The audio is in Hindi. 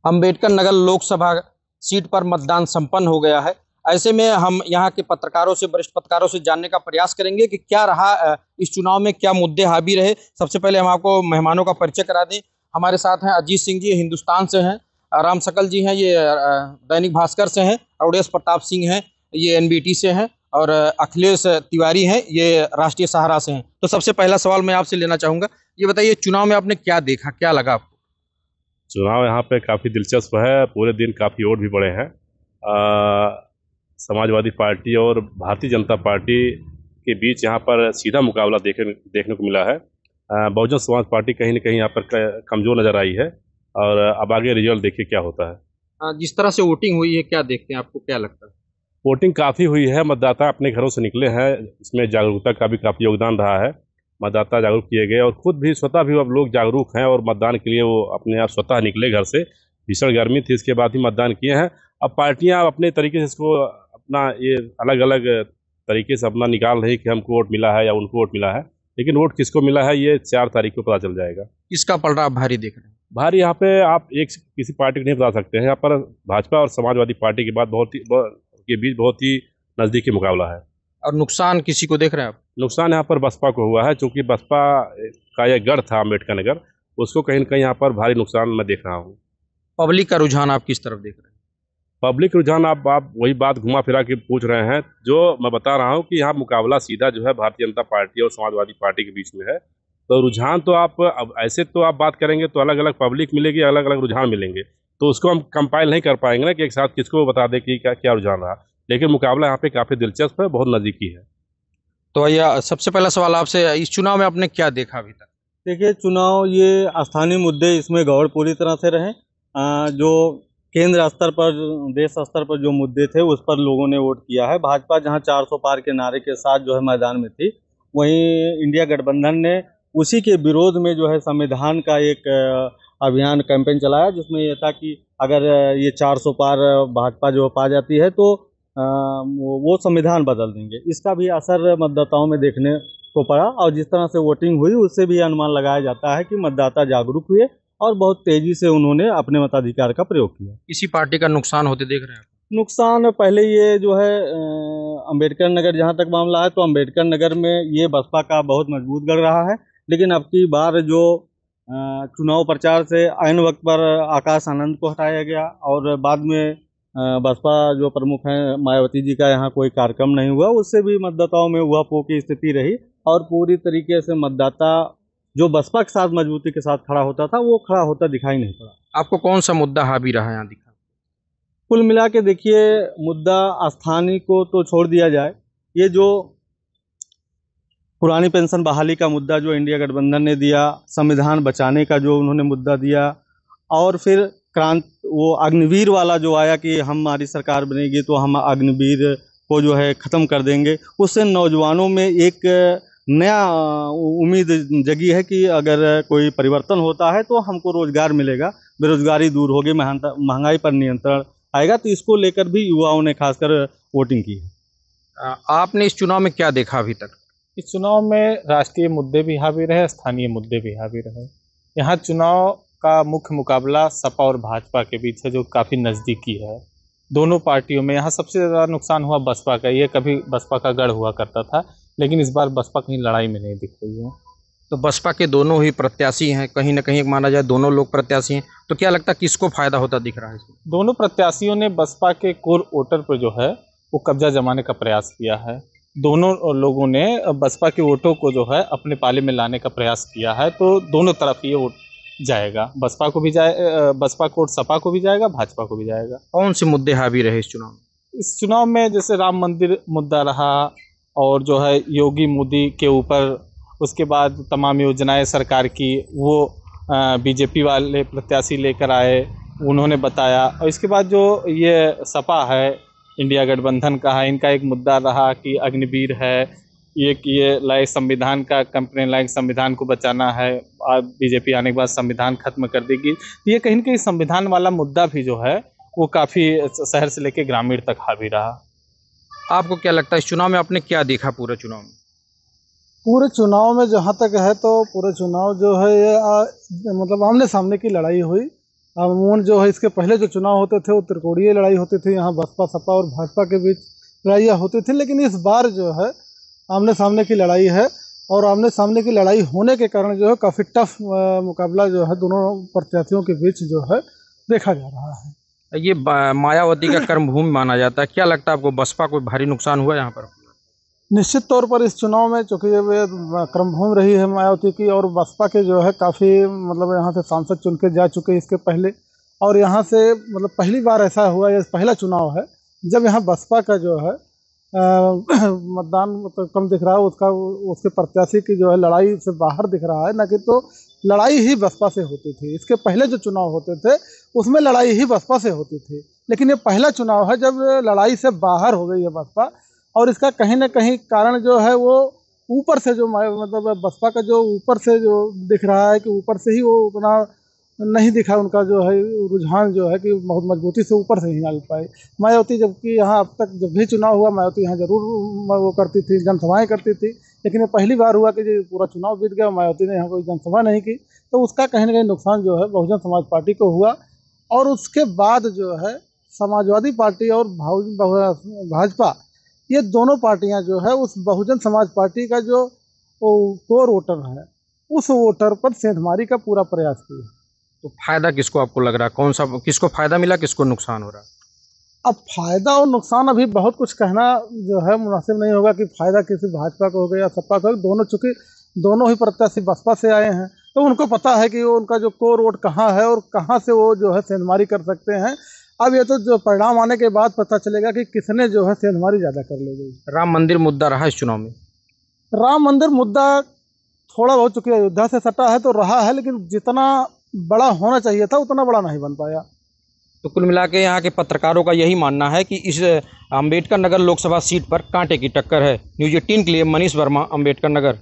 अंबेडकर नगर लोकसभा सीट पर मतदान संपन्न हो गया है। ऐसे में हम यहाँ के पत्रकारों से, वरिष्ठ पत्रकारों से जानने का प्रयास करेंगे कि क्या रहा इस चुनाव में, क्या मुद्दे हावी रहे। सबसे पहले हम आपको मेहमानों का परिचय करा दें। हमारे साथ हैं अजीत सिंह जी, हिंदुस्तान से हैं। राम सकल जी हैं, ये दैनिक भास्कर से हैं। अवधेश प्रताप सिंह हैं, ये एनबीटी से हैं। और अखिलेश तिवारी हैं, ये राष्ट्रीय सहारा से हैं। तो सबसे पहला सवाल मैं आपसे लेना चाहूँगा, ये बताइए चुनाव में आपने क्या देखा, क्या लगा आपको? चुनाव यहाँ पे काफ़ी दिलचस्प है। पूरे दिन काफ़ी वोट भी पड़े हैं। समाजवादी पार्टी और भारतीय जनता पार्टी के बीच यहाँ पर सीधा मुकाबला देखने को मिला है। बहुजन समाज पार्टी कहीं ना कहीं यहाँ पर कमज़ोर नज़र आई है। और अब आगे रिजल्ट देखिए क्या होता है। जिस तरह से वोटिंग हुई है, क्या देखते हैं, आपको क्या लगता है? वोटिंग काफ़ी हुई है। मतदाता अपने घरों से निकले हैं। इसमें जागरूकता का भी काफ़ी योगदान रहा है। मतदाता जागरूक किए गए और खुद भी स्वतः भी अब लोग जागरूक हैं और मतदान के लिए वो अपने आप स्वतः निकले घर से। भीषण गर्मी थी, इसके बाद ही मतदान किए हैं। अब पार्टियां अपने तरीके से इसको अपना ये अलग अलग तरीके से अपना निकाल रही कि हमको वोट मिला है या उनको वोट मिला है। लेकिन वोट किसको मिला है ये 4 तारीख को पता चल जाएगा। किसका पलड़ा आप भारी देख रहे हैं? भारी यहाँ पे आप एक किसी पार्टी को नहीं बता सकते हैं। यहाँ पर भाजपा और समाजवादी पार्टी के बाद के बीच बहुत ही नज़दीकी मुकाबला है। और नुकसान किसी को देख रहे हैं आप? नुकसान यहाँ पर बसपा को हुआ है, क्योंकि बसपा का यह गढ़ था अम्बेडकर नगर, उसको कहीं न कहीं यहाँ पर भारी नुकसान मैं देख रहा हूँ। पब्लिक का रुझान आप किस तरफ देख रहे हैं? पब्लिक रुझान आप वही बात घुमा फिरा के पूछ रहे हैं जो मैं बता रहा हूँ कि यहाँ मुकाबला सीधा जो है भारतीय जनता पार्टी और समाजवादी पार्टी के बीच में है। तो रुझान तो आप अब ऐसे तो आप बात करेंगे तो अलग अलग पब्लिक मिलेगी, अलग अलग रुझान मिलेंगे, तो उसको हम कंपाइल नहीं कर पाएंगे ना कि एक साथ किसको बता दें कि क्या क्या रुझान रहा। लेकिन मुकाबला यहाँ पे काफ़ी दिलचस्प है, बहुत नज़दीकी है। तो भैया सबसे पहला सवाल आपसे, इस चुनाव में आपने क्या देखा अभी तक? देखिए, चुनाव ये स्थानीय मुद्दे इसमें गौर पूरी तरह से रहे। जो केंद्र स्तर पर, देश स्तर पर जो मुद्दे थे उस पर लोगों ने वोट किया है। भाजपा जहां 400 पार के नारे के साथ जो है मैदान में थी, वहीं इंडिया गठबंधन ने उसी के विरोध में जो है संविधान का एक अभियान, कैंपेन चलाया, जिसमें यह था कि अगर ये 400 पार भाजपा जो पा जाती है तो वो संविधान बदल देंगे। इसका भी असर मतदाताओं में देखने को पड़ा और जिस तरह से वोटिंग हुई उससे भी अनुमान लगाया जाता है कि मतदाता जागरूक हुए और बहुत तेजी से उन्होंने अपने मताधिकार का प्रयोग किया। किसी पार्टी का नुकसान होते देख रहे हैं आप? नुकसान पहले ये जो है अम्बेडकर नगर, जहाँ तक मामला है तो अम्बेडकर नगर में ये बसपा का बहुत मजबूत गढ़ रहा है। लेकिन अब की बार जो चुनाव प्रचार से ऐन वक्त पर आकाश आनंद को हटाया गया और बाद में बसपा जो प्रमुख हैं मायावती जी का यहाँ कोई कार्यक्रम नहीं हुआ, उससे भी मतदाताओं में उहापोह की स्थिति रही और पूरी तरीके से मतदाता जो बसपा के साथ मजबूती के साथ खड़ा होता था वो खड़ा होता दिखाई नहीं पड़ा। आपको कौन सा मुद्दा हावी रहा है यहाँ दिखा? कुल मिला के देखिए, मुद्दा स्थानीय को तो छोड़ दिया जाए, ये जो पुरानी पेंशन बहाली का मुद्दा जो इंडिया गठबंधन ने दिया, संविधान बचाने का जो उन्होंने मुद्दा दिया, और फिर वो अग्निवीर वाला जो आया कि हमारी सरकार बनेगी तो हम अग्निवीर को जो है ख़त्म कर देंगे, उससे नौजवानों में एक नया उम्मीद जगी है कि अगर कोई परिवर्तन होता है तो हमको रोजगार मिलेगा, बेरोजगारी दूर होगी, महंगाई पर नियंत्रण आएगा। तो इसको लेकर भी युवाओं ने खासकर वोटिंग की है। आपने इस चुनाव में क्या देखा अभी तक? इस चुनाव में राष्ट्रीय मुद्दे भी हावी रहे, स्थानीय मुद्दे भी हावी रहे। यहाँ चुनाव का मुख्य मुकाबला सपा और भाजपा के बीच है, जो काफ़ी नज़दीकी है दोनों पार्टियों में। यहाँ सबसे ज़्यादा नुकसान हुआ बसपा का। ये कभी बसपा का गढ़ हुआ करता था, लेकिन इस बार बसपा कहीं लड़ाई में नहीं दिख रही है। तो बसपा के दोनों ही प्रत्याशी हैं, कहीं ना कहीं माना जाए दोनों लोग प्रत्याशी हैं, तो क्या लगता है किसको फायदा होता दिख रहा है इसमें? दोनों प्रत्याशियों ने बसपा के कोर वोटर पर जो है वो कब्जा जमाने का प्रयास किया है। दोनों लोगों ने बसपा के वोटों को जो है अपने पाले में लाने का प्रयास किया है। तो दोनों तरफ ये वोट जाएगा, बसपा को भी जाए, बसपा को वोट सपा को भी जाएगा, भाजपा को भी जाएगा। कौन से मुद्दे हावी रहे इस चुनाव में? इस चुनाव में जैसे राम मंदिर मुद्दा रहा और जो है योगी मोदी के ऊपर, उसके बाद तमाम योजनाएं सरकार की वो बीजेपी वाले प्रत्याशी लेकर आए, उन्होंने बताया। और इसके बाद जो ये सपा है, इंडिया गठबंधन का है, इनका एक मुद्दा रहा कि अग्निवीर है, ये लाइक संविधान का कंप्लेन, लाइक संविधान को बचाना है, बीजेपी आने के बाद संविधान खत्म कर देगी। ये कहीं ना कहीं संविधान वाला मुद्दा भी जो है वो काफ़ी शहर से लेकर ग्रामीण तक हावी रहा। आपको क्या लगता है इस चुनाव में आपने क्या देखा पूरे चुनाव में? पूरे चुनाव में जहाँ तक है तो पूरे चुनाव जो है ये मतलब आमने सामने की लड़ाई हुई अमूमन जो है इसके पहले जो चुनाव होते थे वो त्रिकोणीय लड़ाई होती थी, यहाँ बसपा सपा और भाजपा के बीच लड़ाइयाँ होती थी। लेकिन इस बार जो है आमने सामने की लड़ाई है, और आमने सामने की लड़ाई होने के कारण जो है काफ़ी टफ मुकाबला जो है दोनों प्रत्याशियों के बीच जो है देखा जा रहा है। ये मायावती का कर्मभूमि माना जाता है, क्या लगता है आपको बसपा को भारी नुकसान हुआ यहाँ पर? निश्चित तौर पर इस चुनाव में चूँकि ये कर्मभूमि रही है मायावती की, और बसपा के जो है काफ़ी मतलब यहाँ से सांसद चुन के जा चुके इसके पहले, और यहाँ से मतलब पहली बार ऐसा हुआ, ये पहला चुनाव है जब यहाँ बसपा का जो है मतदान मतलब कम दिख रहा है, उसके प्रत्याशी की जो है लड़ाई से बाहर दिख रहा है, न कि तो लड़ाई ही बसपा से होती थी। इसके पहले जो चुनाव होते थे उसमें लड़ाई ही बसपा से होती थी, लेकिन ये पहला चुनाव है जब लड़ाई से बाहर हो गई है बसपा। और इसका कहीं ना कहीं कारण जो है वो ऊपर से जो मतलब बसपा का जो ऊपर से जो दिख रहा है कि ऊपर से ही वो उतना नहीं दिखा, उनका जो है रुझान जो है कि बहुत मजबूती से ऊपर से ही निकाल पाए मायावती। जबकि यहाँ अब तक जब भी चुनाव हुआ मायावती यहाँ जरूर वो करती थी, जनसभाएं करती थी, लेकिन ये पहली बार हुआ कि जो पूरा चुनाव बीत गया मायावती ने यहाँ कोई जनसभा नहीं की, तो उसका कहीं ना कहीं नुकसान जो है बहुजन समाज पार्टी को हुआ। और उसके बाद जो है समाजवादी पार्टी और भाजपा, ये दोनों पार्टियां जो है उस बहुजन समाज पार्टी का जो कोर वोटर है उस वोटर पर सेंधमारी का पूरा प्रयास किया। तो फायदा किसको आपको लग रहा है, कौन सा किसको फायदा मिला, किसको नुकसान हो रहा है? अब फायदा और नुकसान अभी बहुत कुछ कहना जो है मुनासिब नहीं होगा कि फायदा किसी भाजपा को हो गया या सपा को, दोनों चूंकि दोनों ही प्रत्याशी बसपा से आए हैं तो उनको पता है कि वो उनका जो कोर वोट कहाँ है और कहाँ से वो जो है सेंधमारी कर सकते हैं। अब ये तो जो परिणाम आने के बाद पता चलेगा कि किसने जो है सेंधमारी ज़्यादा कर ले गई। राम मंदिर मुद्दा रहा इस चुनाव में? राम मंदिर मुद्दा थोड़ा बहुत चूंकि अयोध्या से सटा है तो रहा है, लेकिन जितना बड़ा होना चाहिए था उतना बड़ा नहीं बन पाया। तो कुल मिला के यहाँ के पत्रकारों का यही मानना है कि इस अम्बेडकर नगर लोकसभा सीट पर कांटे की टक्कर है। न्यूज़ 18 के लिए मनीष वर्मा, अम्बेडकर नगर।